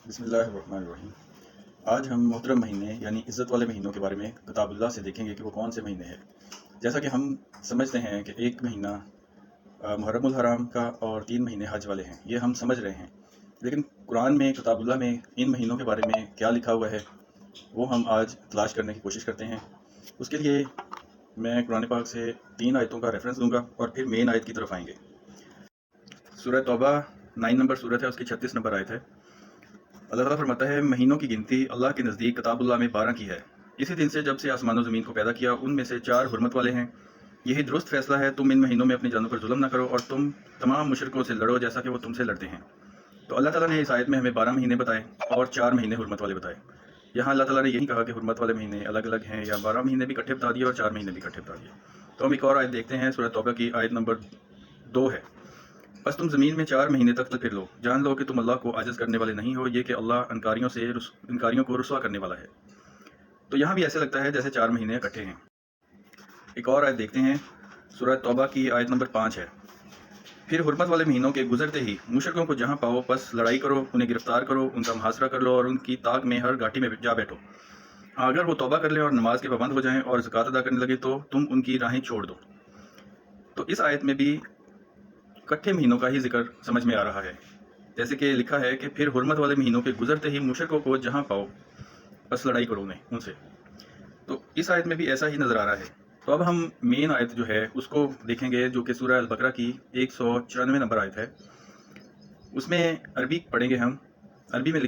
بسم اللہ الرحمن الرحیم۔ آج ہم محترم مہینے یعنی عزت والے مہینوں کے بارے میں کتاب اللہ سے دیکھیں گے کہ وہ کون سے مہینے ہیں۔ جیسا کہ ہم سمجھتے ہیں کہ ایک مہینہ محرم الحرام کا اور 3 مہینے حج والے ہیں، یہ ہم سمجھ رہے ہیں، لیکن قرآن میں کتاب اللہ میں ان مہینوں کے بارے میں کیا لکھا ہوا ہے وہ ہم آج تلاش کرنے کی کوشش کرتے ہیں۔ اس کے لیے میں قرآن پاک سے 3 آیتوں کا ریفرنس دوں گا اور پھر مین آیت کی طرف آئیں گے۔ سورہ توبہ 9 نمبر سورت ہے، اس کی 36 نمبر آیت ہے۔ اللہ تعالیٰ فرماتا ہے، مہینوں کی گنتی اللہ کے نزدیک کتاب اللہ میں 12 کی ہے۔ اسی دن سے جب سے آسمان و زمین کو پیدا کیا ان میں سے 4 حرمت والے ہیں۔ یہی درست فیصلہ ہے، تم ان مہینوں میں اپنی جانوں پر ظلم نہ کرو اور تم تمام مشرکوں سے لڑو جیسا کہ وہ تم سے لڑتے ہیں۔ تو اللہ تعالیٰ نے اس آیت میں ہمیں 12 مہینے بتائے اور 4 مہینے حرمت والے بتائے۔ یہاں اللہ تعالیٰ نے یہی کہا کہ حرمت والے مہینے الگ الگ ہیں، یا 12 مہینے بھی اکٹھے بتا دیے اور 4 مہینے بھی اکٹھے بتا دیے۔ تو ہم ایک اور آیت دیکھتے ہیں، سورہ توبہ کی آیت نمبر 2 ہے۔ بس تم زمین میں 4 مہینے تک پھر لو، جان لو کہ تم اللہ کو عاجز کرنے والے نہیں ہو، یہ کہ اللہ انکاریوں کو رسوا کرنے والا ہے۔ تو یہاں بھی ایسے لگتا ہے جیسے 4 مہینے اکٹھے ہیں۔ ایک اور آیت دیکھتے ہیں، سورہ توبہ کی آیت نمبر 5 ہے۔ پھر حرمت والے مہینوں کے گزرتے ہی مشرکوں کو جہاں پاؤ بس لڑائی کرو، انہیں گرفتار کرو، ان کا محاصرہ کر لو اور ان کی طاق میں ہر گھاٹی میں جا بیٹھو۔ اگر وہ توبہ کر لیں اور نماز کے پابند ہو جائیں اور زکوٰۃ ادا کرنے لگے تو تم ان کی راہیں چھوڑ دو۔ تو اس آیت میں بھی اکٹھے مہینوں کا ہی ذکر سمجھ میں آ رہا ہے، جیسے کہ لکھا ہے کہ پھر حرمت والے مہینوں کے گزرتے ہی مشرکوں کو جہاں پاؤ بس لڑائی کرو ان سے۔ تو اس آیت میں بھی ایسا ہی نظر آ رہا ہے۔ تو اب ہم مین آیت جو ہے اس کو دیکھیں گے، جو کہ سورہ البقرہ کی 194 نمبر آیت ہے۔ اس میں عربی پڑھیں گے، ہم عربی میں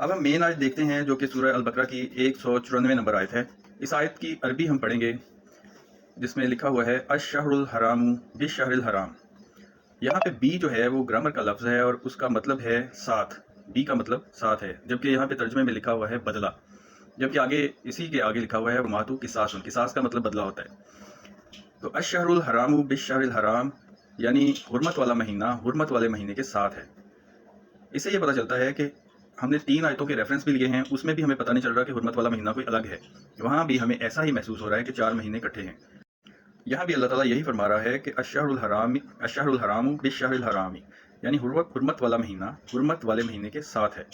اب ہم مین آیت دیکھتے ہیں جو کہ سورہ البقرہ کی 194 نمبر آیت ہے۔ اس آیت کی عربی ہم پڑھیں گے، جس میں لکھا ہوا ہے الشہر الحرام بالشہر الحرام۔ یہاں پہ بی جو ہے وہ گرامر کا لفظ ہے اور اس کا مطلب ہے ساتھ، بی کا مطلب ساتھ ہے، جبکہ یہاں پہ ترجمے میں لکھا ہوا ہے بدلہ، جبکہ آگے اسی کے آگے لکھا ہوا ہے ماتو قصاص، قصاص کا مطلب بدلہ ہوتا ہے۔ تو الشہر الحرام بالشہر الحرام یعنی حرمت والا مہینہ حرمت والے مہینے کے ساتھ ہے۔ اس سے یہ پتہ چلتا ہے کہ ہم نے 3 آیتوں کے ریفرنس بھی لیے ہیں، اس میں بھی ہمیں پتہ نہیں چل رہا کہ حرمت والا مہینہ کوئی الگ ہے، وہاں بھی ہمیں ایسا ہی محسوس ہو رہا ہے کہ 4 مہینے اکٹھے ہیں۔ یہاں بھی اللہ تعالیٰ یہی فرما رہا ہے کہ الشہر الحرام بالشہر الحرام یعنی حرمت والا مہینہ حرمت والے مہینے کے ساتھ ہے۔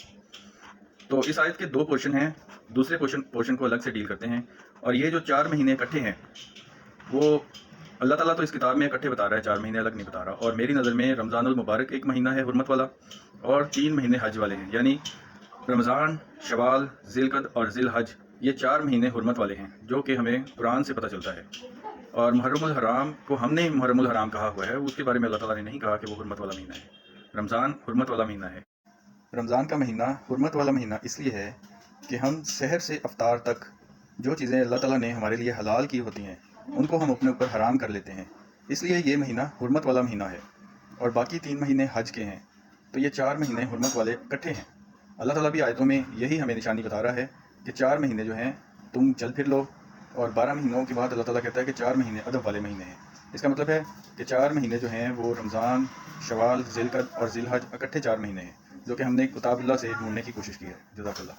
تو اس آیت کے 2 پورشن ہیں، دوسرے پورشن کو الگ سے ڈیل کرتے ہیں، اور یہ جو 4 مہینے اکٹھے ہیں وہ اللہ تعالیٰ تو اس کتاب میں اکٹھے بتا رہا ہے، 4 مہینے الگ نہیں بتا رہا، اور میری نظر میں رمضان المبارک ایک مہینہ ہے حرمت والا، اور 3 مہینے حج والے ہیں، یعنی رمضان، شوال، ذی القعدہ اور ذی الحج، یہ 4 مہینے حرمت والے ہیں، جو کہ ہمیں قرآن سے پتہ چلتا ہے۔ اور محرم الحرام کو ہم نے محرم الحرام کہا ہوا ہے، اس کے بارے میں اللہ تعالیٰ نے نہیں کہا کہ وہ حرمت والا مہینہ ہے۔ رمضان حرمت والا مہینہ ہے۔ رمضان کا مہینہ حرمت والا مہینہ اس لیے ہے کہ ہم سحر سے افطار تک جو چیزیں اللہ تعالیٰ نے ہمارے لیے حلال کی ہوتی ہیں ان کو ہم اپنے اوپر حرام کر لیتے ہیں، اس لیے یہ مہینہ حرمت والا مہینہ ہے، اور باقی 3 مہینے حج کے ہیں، تو یہ 4 مہینے حرمت والے اکٹھے ہیں۔ اللہ تعالیٰ بھی آیتوں میں یہی ہمیں نشانی بتا رہا ہے کہ 4 مہینے جو ہیں تم چل پھر لو، اور 12 مہینوں کے بعد اللہ تعالیٰ کہتا ہے کہ 4 مہینے ادب والے مہینے ہیں۔ اس کا مطلب ہے کہ 4 مہینے جو ہیں وہ رمضان، شوال، ذی القعدہ اور ذی الحج اکٹھے 4 مہینے ہیں، جو کہ ہم نے کتاب اللہ سے ڈھونڈنے کی کوشش کی ہے۔ جزاک اللہ۔